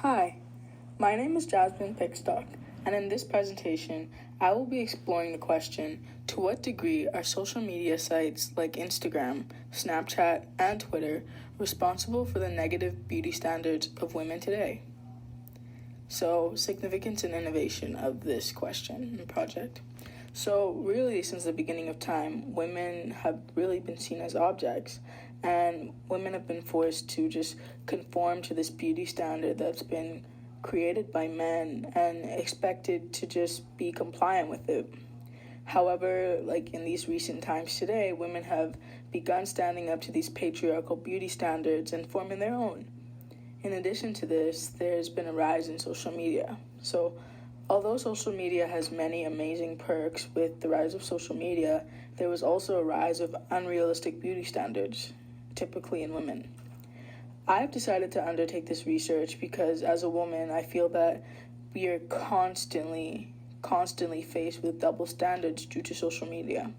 Hi, my name is Jasmine Pickstock, and in this presentation, I will be exploring the question, to what degree are social media sites like Instagram, Snapchat, and Twitter responsible for the negative beauty standards of women today? So, significance and innovation of this question and project. So, really, since the beginning of time, women have really been seen as objects, and women have been forced to just conform to this beauty standard that's been created by men and expected to just be compliant with it. However, like in these recent times today, women have begun standing up to these patriarchal beauty standards and forming their own. In addition to this, there's been a rise in social media. So, although social media has many amazing perks with the rise of social media, there was also a rise of unrealistic beauty standards, typically in women. I've decided to undertake this research because as a woman, I feel that we are constantly faced with double standards due to social media.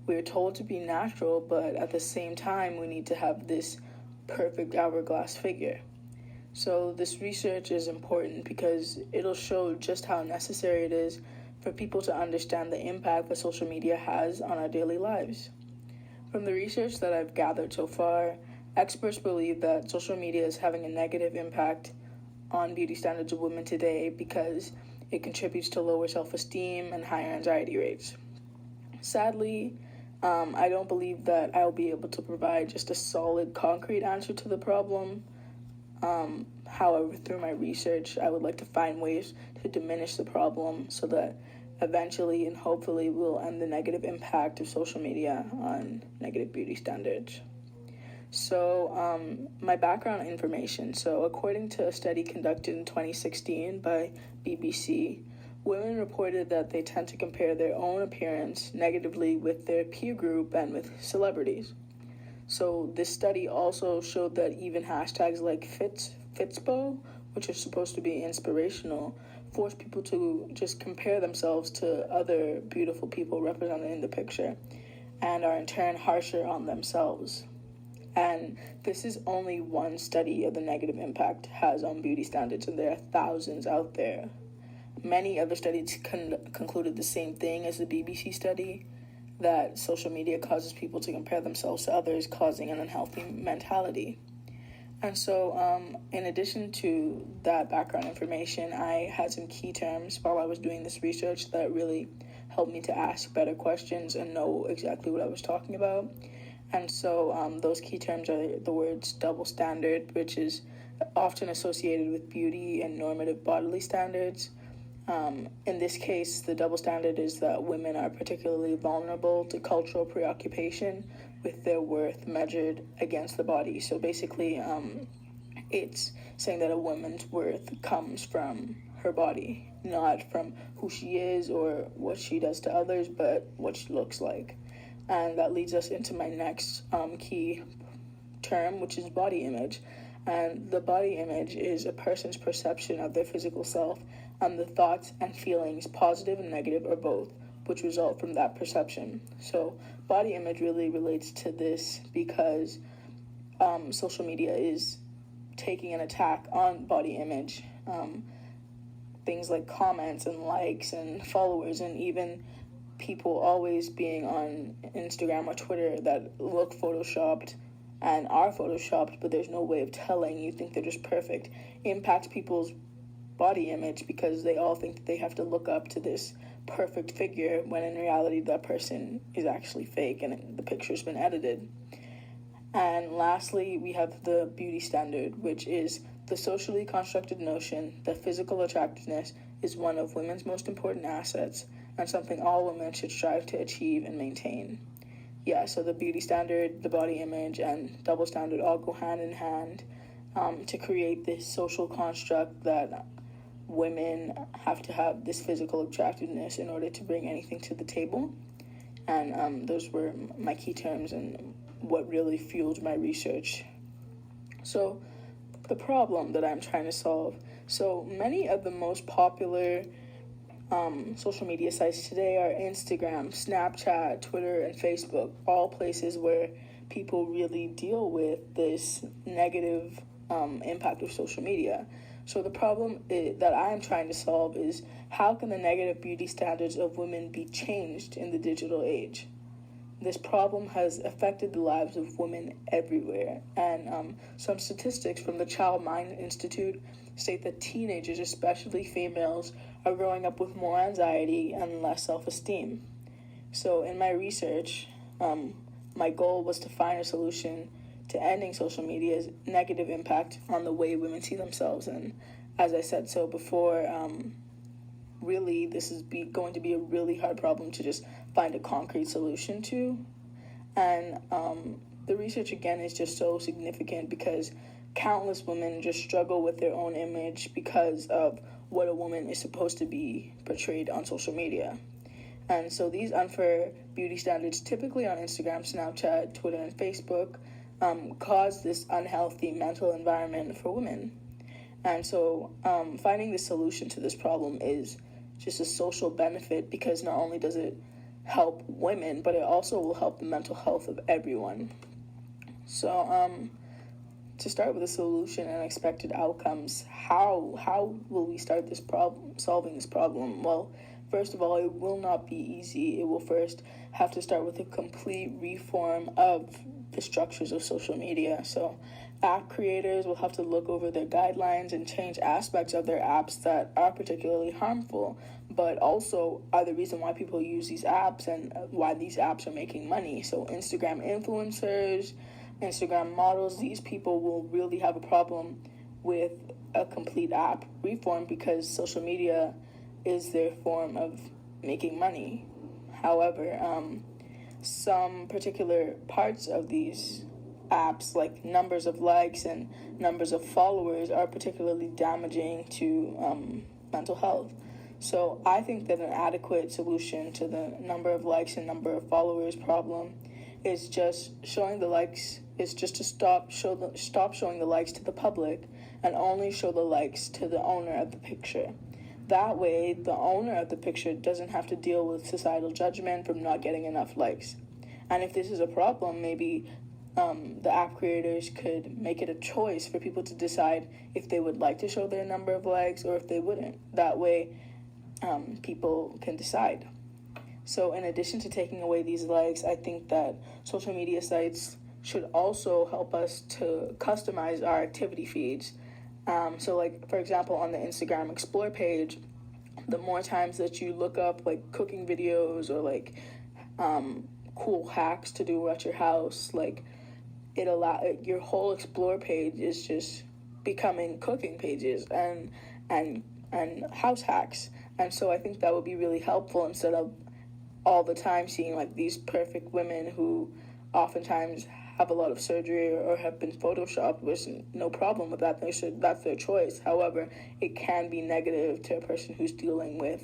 We're told to be natural, but at the same time, we need to have this perfect hourglass figure. So this research is important because it'll show just how necessary it is for people to understand the impact that social media has on our daily lives. From the research that I've gathered so far, experts believe that social media is having a negative impact on beauty standards of women today because it contributes to lower self-esteem and higher anxiety rates. Sadly, I don't believe that I'll be able to provide just a solid, concrete answer to the problem. However, through my research, I would like to find ways to diminish the problem so that eventually and hopefully we'll end the negative impact of social media on negative beauty standards. So, my background information. So, according to a study conducted in 2016 by BBC, women reported that they tend to compare their own appearance negatively with their peer group and with celebrities. So this study also showed that even hashtags like Fitspo, which are supposed to be inspirational, force people to just compare themselves to other beautiful people represented in the picture and are in turn harsher on themselves. And this is only one study of the negative impact it has on beauty standards, and there are thousands out there. Many other studies concluded the same thing as the BBC study, that social media causes people to compare themselves to others, causing an unhealthy mentality. And so, in addition to that background information, I had some key terms while I was doing this research that really helped me to ask better questions and know exactly what I was talking about. And so, those key terms are the words double standard, which is often associated with beauty and normative bodily standards. In this case, the double standard is that women are particularly vulnerable to cultural preoccupation with their worth measured against the body. So basically, it's saying that a woman's worth comes from her body, not from who she is or what she does to others, but what she looks like. And that leads us into my next key term, which is body image. And the body image is a person's perception of their physical self and the thoughts and feelings, positive and negative or both, which result from that perception. So body image really relates to this because social media is taking an attack on body image. Things like comments and likes and followers and even people always being on Instagram or Twitter that look photoshopped and are photoshopped, but there's no way of telling. You think they're just perfect. Impacts people's body image because they all think that they have to look up to this perfect figure when in reality that person is actually fake and the picture's been edited. And lastly, we have the beauty standard, which is the socially constructed notion that physical attractiveness is one of women's most important assets and something all women should strive to achieve and maintain. Yeah, so the beauty standard, the body image, and double standard all go hand in hand to create this social construct that women have to have this physical attractiveness in order to bring anything to the table. And those were my key terms and what really fueled my research. So the problem that I'm trying to solve. So many of the most popular social media sites today are Instagram, Snapchat, Twitter, and Facebook, all places where people really deal with this negative impact of social media. So the problem that I am trying to solve is how can the negative beauty standards of women be changed in the digital age? This problem has affected the lives of women everywhere, and some statistics from the Child Mind Institute state that teenagers, especially females, are growing up with more anxiety and less self-esteem. So in my research, my goal was to find a solution to ending social media's negative impact on the way women see themselves. And as I said so before, really this is going to be a really hard problem to just find a concrete solution to. And the research again is just so significant because countless women just struggle with their own image because of what a woman is supposed to be portrayed on social media. And so these unfair beauty standards, typically on Instagram, Snapchat, Twitter, and Facebook, cause this unhealthy mental environment for women. And so finding the solution to this problem is just a social benefit because not only does it help women, but it also will help the mental health of everyone. So to start with a solution and expected outcomes, how will we start solving this problem? Well, first of all, it will not be easy. It will first have to start with a complete reform of the structures of social media. So app creators will have to look over their guidelines and change aspects of their apps that are particularly harmful, but also are the reason why people use these apps and why these apps are making money. So Instagram influencers, Instagram models, these people will really have a problem with a complete app reform because social media is their form of making money. However, some particular parts of these apps, like numbers of likes and numbers of followers, are particularly damaging to mental health. So I think that an adequate solution to the number of likes and number of followers problem is just showing the likes. Is just to stop showing the likes to the public and only show the likes to the owner of the picture. That way, the owner of the picture doesn't have to deal with societal judgment from not getting enough likes. And if this is a problem, maybe the app creators could make it a choice for people to decide if they would like to show their number of likes or if they wouldn't. That way, people can decide. So in addition to taking away these likes, I think that social media sites should also help us to customize our activity feeds. So like, for example, on the Instagram Explore page, the more times that you look up like cooking videos or like cool hacks to do at your house, like your whole Explore page is just becoming cooking pages and house hacks. And so I think that would be really helpful instead of all the time seeing like these perfect women who oftentimes have a lot of surgery or have been photoshopped, which no problem with that. That's their choice. However, it can be negative to a person who's dealing with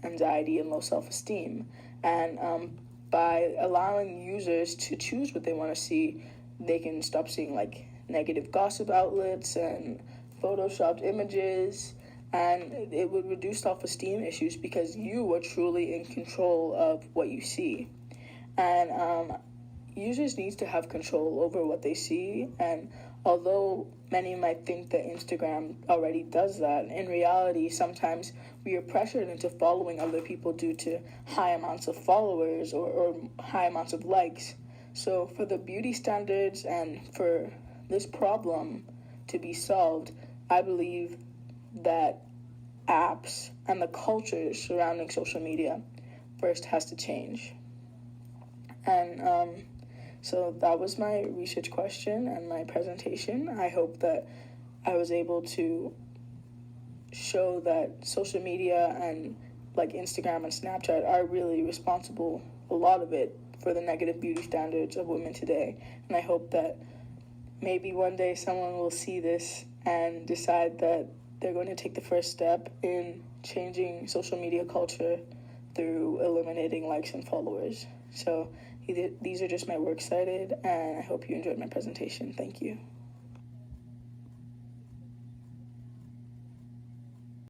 anxiety and low self-esteem. And by allowing users to choose what they want to see, they can stop seeing like negative gossip outlets and photoshopped images, and it would reduce self-esteem issues because you are truly in control of what you see. And users need to have control over what they see, and although many might think that Instagram already does that, in reality, sometimes we are pressured into following other people due to high amounts of followers or high amounts of likes. So for the beauty standards and for this problem to be solved, I believe that apps and the culture surrounding social media first has to change. And so that was my research question and my presentation. I hope that I was able to show that social media and like Instagram and Snapchat are really responsible, a lot of it, for the negative beauty standards of women today. And I hope that maybe one day someone will see this and decide that they're going to take the first step in changing social media culture through eliminating likes and followers. So these are just my works cited, and I hope you enjoyed my presentation. Thank you.